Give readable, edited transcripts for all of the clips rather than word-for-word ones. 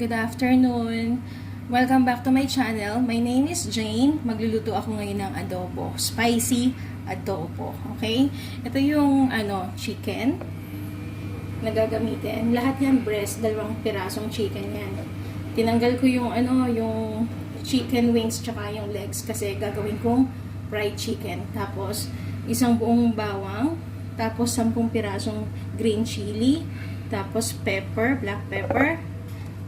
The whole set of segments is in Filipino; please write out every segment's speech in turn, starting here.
good afternoon. Welcome back to my channel. My name is Jane. Magluluto ako ngayon ng adobo. Spicy adobo. Okay? Ito yung chicken na gagamitin. Lahat yan breast, 2 pirasong chicken yan. Tinanggal ko yung yung chicken wings tsaka yung legs kasi gagawin kong fried chicken. Tapos isang buong bawang, tapos 10 pirasong green chili, tapos pepper, black pepper,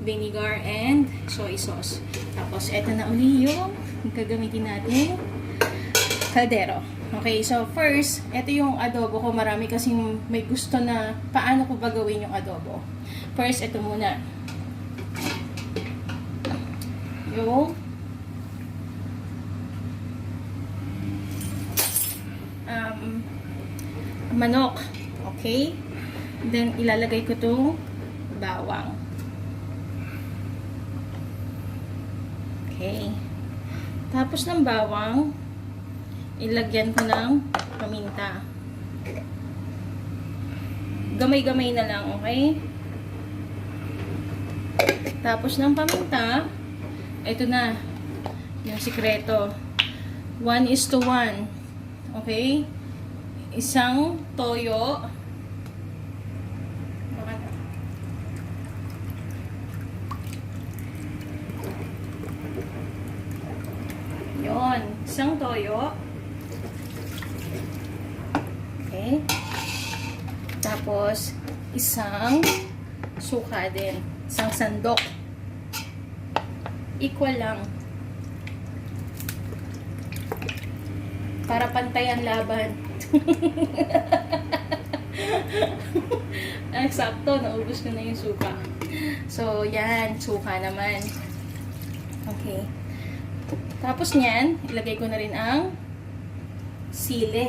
vinegar, and soy sauce. Tapos, eto na uli yung gagamitin natin kaldero. Okay, so first, eto yung adobo ko. Marami kasing may gusto na paano ko ba gawin yung adobo. First, eto muna. Yung manok. Okay? Then, ilalagay ko itong bawang. Okay. Tapos ng bawang, ilagyan ko ng paminta. Gamay-gamay na lang, okay? Tapos ng paminta, ito na, yung sikreto. 1:1. Okay? Isang toyo. Yon, isang toyo. Okay. Tapos, isang suka din. Isang sandok. Equal lang. Para pantayan laban. Eksakto, naubos ko na yung suka. So, yan. Suka naman. Okay. Tapos niyan, ilagay ko na rin ang sili.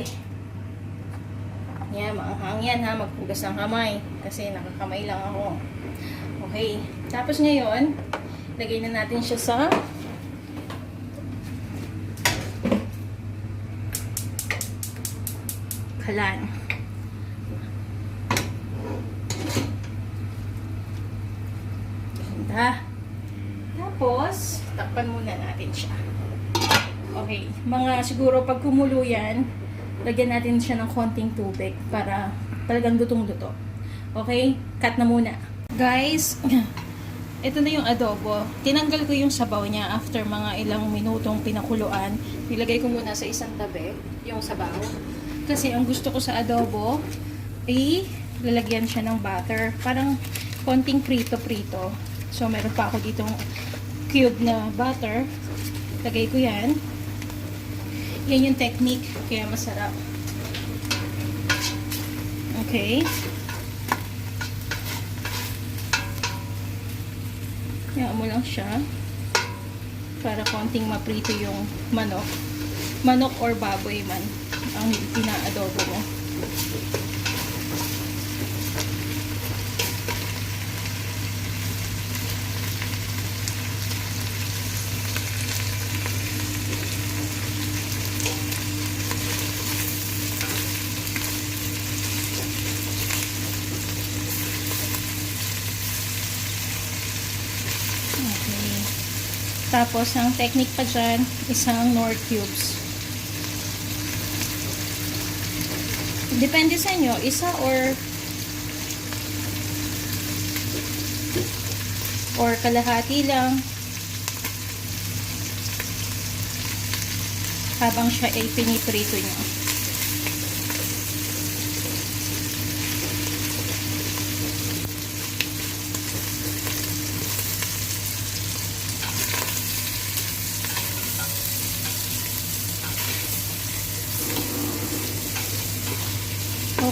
Yan, maanghang yan ha. Magpugas ng kamay. Kasi nakakamay lang ako. Okay. Tapos ngayon, ilagay na natin siya sa kalan. Ganda. Tapos, takpan muna natin siya. Okay, siguro pag kumulo yan, lagyan natin siya ng konting tubig para talagang lutong-luto. Okay, cut na muna. Guys, ito na yung adobo. Tinanggal ko yung sabaw niya after mga ilang minutong pinakuluan. Nilagay ko muna sa isang tabi yung sabaw. Kasi ang gusto ko sa adobo ay lalagyan siya ng butter. Parang konting prito-prito. So, meron pa ako ditong cube na butter. Lagay ko yan. Yan yung technique, kaya masarap. Okay. Yan mo lang siya. Para konting maprito yung manok. Manok or baboy man ang pina-adobo mo. Tapos, ang technique pa dyan, isang Knorr cubes. Depende sa inyo, isa or kalahati lang habang siya ay piniprito nyo.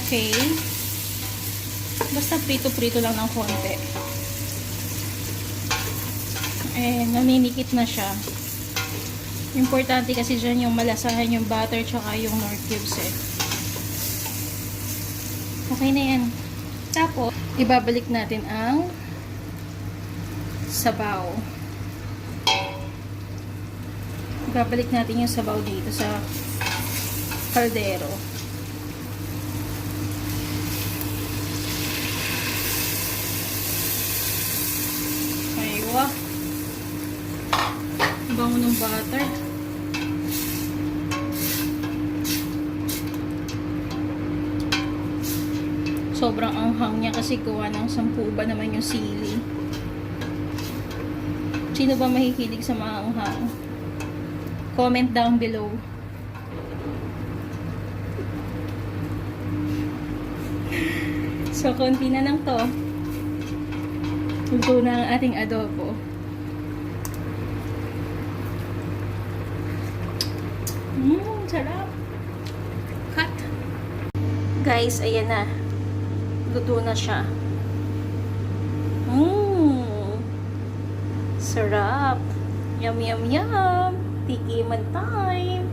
Okay. Basta prito-prito lang ng konti. Naminikit na siya. Importante kasi dyan yung malasahan yung butter tsaka yung Knorr cubes Okay na yan. Tapos, ibabalik natin ang sabaw. Ibabalik natin yung sabaw dito sa kaldero. Wow! Bango ng butter. Sobrang anghang niya kasi gawa ng 10 ba naman yung sili. Sino ba mahihilig sa maanghang? Comment down below. So, konti na lang to. Luto na ang ating adobo. Sarap. Cut. Guys, ayan na. Luto na siya. Sarap. Yum, yum, yum. Tikiman time.